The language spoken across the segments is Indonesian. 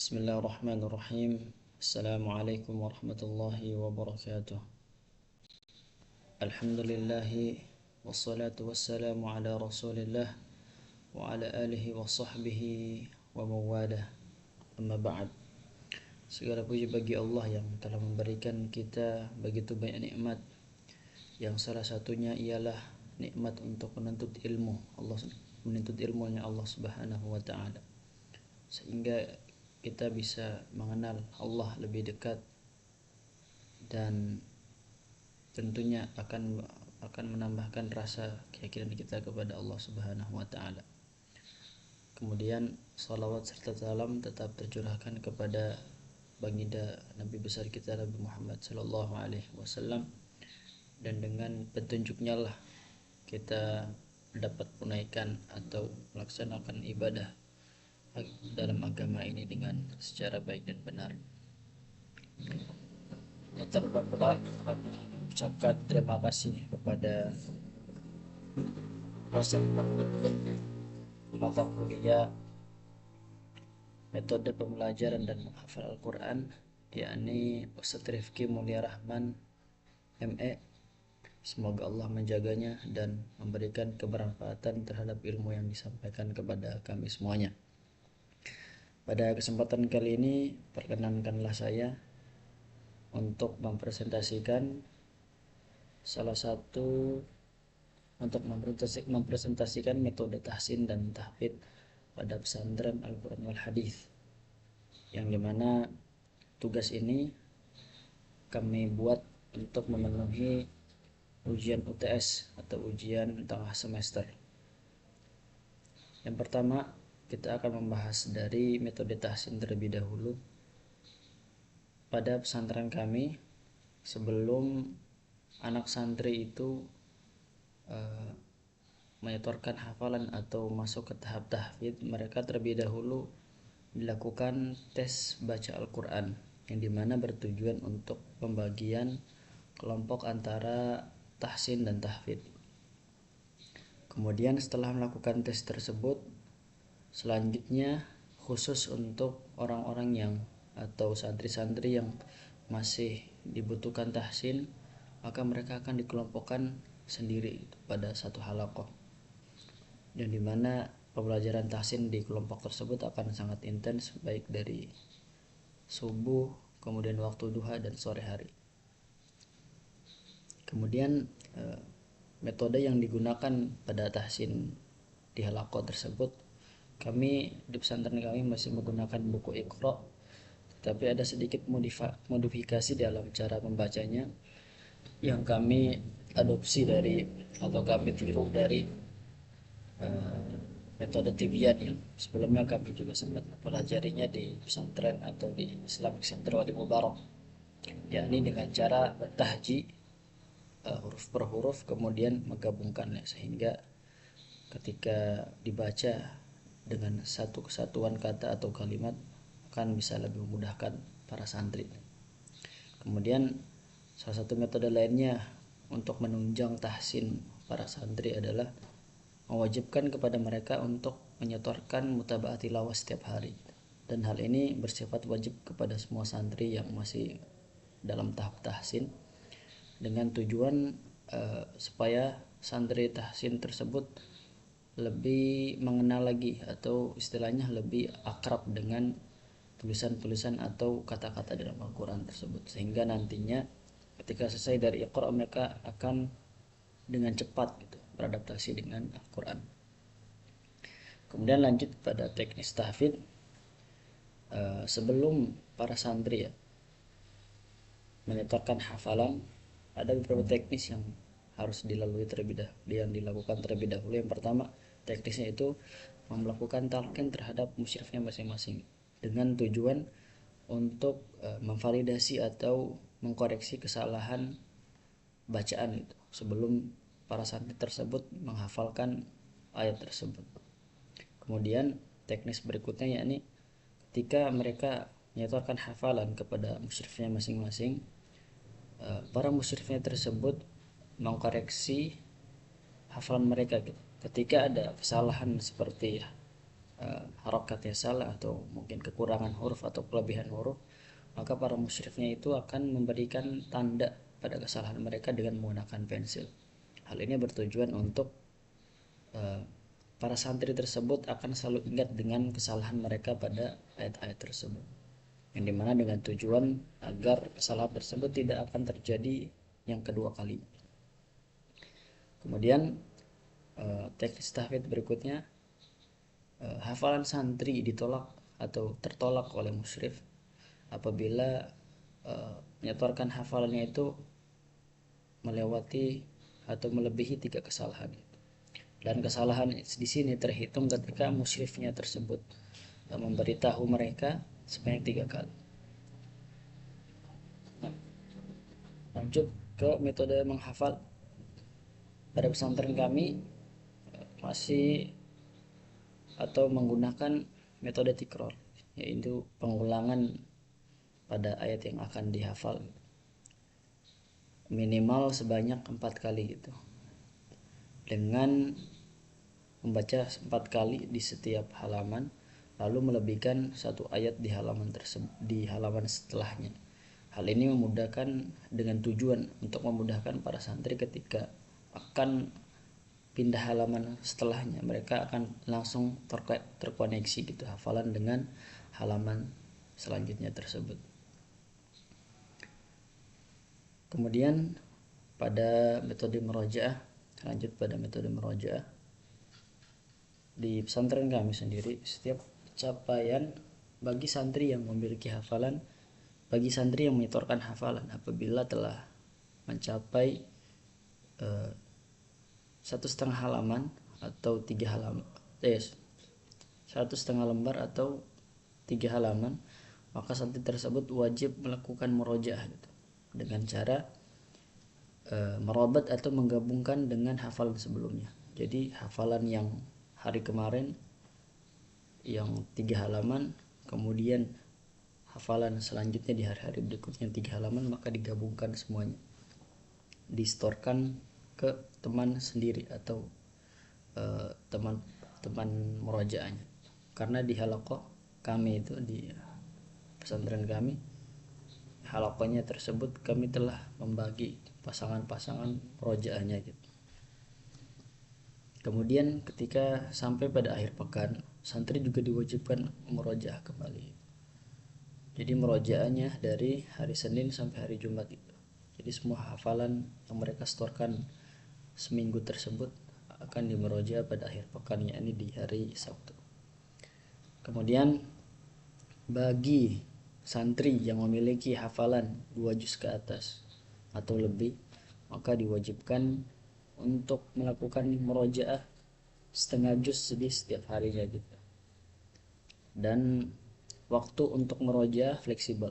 Bismillahirrahmanirrahim. Assalamualaikum warahmatullahi wabarakatuh. Alhamdulillahi wassalatu wassalamu ala rasulillah wa ala alihi wa sahbihi wa mawalah. Amma ba'd. Segala puji bagi Allah yang telah memberikan kita begitu banyak nikmat, yang salah satunya ialah nikmat untuk menuntut ilmu. Allah menuntut ilmunya Allah Subhanahu wa taala, sehingga kita bisa mengenal Allah lebih dekat, dan tentunya akan menambahkan rasa keyakinan kita kepada Allah Subhanahu wa taala. Kemudian salawat serta salam tetap tercurahkan kepada baginda Nabi besar kita Nabi Muhammad sallallahu alaihi wasallam, dan dengan petunjuknya lah kita dapat menunaikan atau melaksanakan ibadah dalam agama ini dengan secara baik dan benar. Terutama ucapkan terima kasih kepada mata kuliah metode pembelajaran dan menghafal Al-Quran, yakni Ustaz Rifki Mulia Rahman ME. Semoga Allah menjaganya dan memberikan kebermanfaatan terhadap ilmu yang disampaikan kepada kami semuanya. Pada kesempatan kali ini, perkenankanlah saya untuk mempresentasikan mempresentasikan metode tahsin dan tahfidz pada pesantren Al-Quran wal Hadis, yang dimana tugas ini kami buat untuk memenuhi ujian UTS atau ujian tengah semester. Yang pertama, kita akan membahas dari metode tahsin terlebih dahulu. Pada pesantren kami, sebelum anak santri itu menyetorkan hafalan atau masuk ke tahap tahfidz, mereka terlebih dahulu dilakukan tes baca Al-Quran, yang dimana bertujuan untuk pembagian kelompok antara tahsin dan tahfidz. Kemudian setelah melakukan tes tersebut, selanjutnya khusus untuk orang-orang yang atau santri-santri yang masih dibutuhkan tahsin, maka mereka akan dikelompokkan sendiri pada satu halaqah, yang dimana pembelajaran tahsin di kelompok tersebut akan sangat intens, baik dari subuh, kemudian waktu duha, dan sore hari. Kemudian metode yang digunakan pada tahsin di halaqah tersebut, kami di pesantren kami masih menggunakan buku Iqra, tapi ada sedikit modifikasi dalam cara membacanya yang kami adopsi dari atau kami tiru dari metode Tibian yang sebelumnya kami juga sempat mempelajarinya di pesantren atau di Islamic Center Wadi Mubarak, yakni dengan cara tahji huruf per huruf kemudian menggabungkannya, sehingga ketika dibaca dengan satu kesatuan kata atau kalimat akan bisa lebih memudahkan para santri. Kemudian salah satu metode lainnya untuk menunjang tahsin para santri adalah mewajibkan kepada mereka untuk menyetorkan mutaba'ah tilawah setiap hari, dan hal ini bersifat wajib kepada semua santri yang masih dalam tahap tahsin, dengan tujuan supaya santri tahsin tersebut lebih mengenal lagi atau istilahnya lebih akrab dengan tulisan-tulisan atau kata-kata dalam Al-Quran tersebut, sehingga nantinya ketika selesai dari Iqra mereka akan dengan cepat beradaptasi dengan Al-Quran. Kemudian lanjut pada teknis tahfidz. Sebelum para santri menyetorkan hafalan, ada beberapa teknis yang harus dilalui yang dilakukan terlebih dahulu. Yang pertama, teknisnya itu melakukan talqin terhadap musyrifnya masing-masing, dengan tujuan untuk memvalidasi atau mengkoreksi kesalahan bacaan itu sebelum para santri tersebut menghafalkan ayat tersebut. Kemudian teknis berikutnya yakni ketika mereka menyetorkan hafalan kepada musyrifnya masing-masing, para musyrifnya tersebut mengkoreksi hafalan mereka ketika ada kesalahan seperti harokatnya salah atau mungkin kekurangan huruf atau kelebihan huruf, maka para musyrifnya itu akan memberikan tanda pada kesalahan mereka dengan menggunakan pensil. Hal ini bertujuan untuk para santri tersebut akan selalu ingat dengan kesalahan mereka pada ayat-ayat tersebut, yang dimana dengan tujuan agar kesalahan tersebut tidak akan terjadi yang kedua kali. Kemudian teknis tahfidz berikutnya, hafalan santri ditolak atau tertolak oleh musyrif apabila menyetorkan hafalannya itu melewati atau melebihi 3 kesalahan. Dan kesalahan di sini terhitung ketika musyrifnya tersebut memberitahu mereka sebanyak 3 kali. Nah, lanjut ke metode menghafal. Pada pesantren kami masih atau menggunakan metode tikror, yaitu pengulangan pada ayat yang akan dihafal minimal sebanyak 4 kali gitu, dengan membaca 4 kali di setiap halaman, lalu melebihkan 1 ayat di halaman di halaman setelahnya. Hal ini memudahkan dengan tujuan untuk memudahkan para santri ketika akan pindah halaman setelahnya, mereka akan langsung terkoneksi gitu hafalan dengan halaman selanjutnya tersebut. Kemudian pada metode murojaah, lanjut pada metode murojaah. Di pesantren kami sendiri, setiap capaian bagi santri yang memiliki hafalan, bagi santri yang menyetorkan hafalan apabila telah mencapai 1,5 halaman atau 3 halaman, 1,5 lembar atau 3 halaman, maka santri tersebut wajib melakukan murojaah gitu, dengan cara merobat atau menggabungkan dengan hafalan sebelumnya. Jadi hafalan yang hari kemarin yang 3 halaman, kemudian hafalan selanjutnya di hari-hari berikutnya 3 halaman, maka digabungkan semuanya, distorkan ke teman sendiri atau teman-teman murojaahnya. Karena di halaqah kami itu, di pesantren kami, halaqahnya tersebut kami telah membagi pasangan-pasangan murojaahnya gitu. Kemudian ketika sampai pada akhir pekan, santri juga diwajibkan murojaah kembali. Jadi murojaahnya dari hari Senin sampai hari Jumat itu. Jadi semua hafalan yang mereka setorkan seminggu tersebut akan dimurojaah pada akhir pekan, yakni di hari Sabtu. Kemudian bagi santri yang memiliki hafalan 2 juz ke atas atau lebih, maka diwajibkan untuk melakukan murojaah setengah juz di setiap harinya gitu. Dan waktu untuk murojaah fleksibel.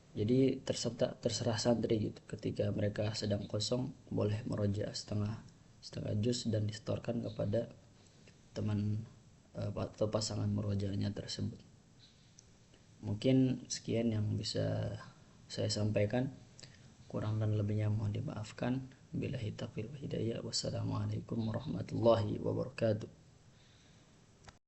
Jadi terserah santri gitu. Ketika mereka sedang kosong, boleh murojaah setengah juz dan disetorkan kepada teman atau pasangan murojaahnya tersebut. Mungkin sekian yang bisa saya sampaikan. Kurang dan lebihnya mohon dimaafkan. Billahi taufiq wal hidayah. Wassalamualaikum warahmatullahi wabarakatuh.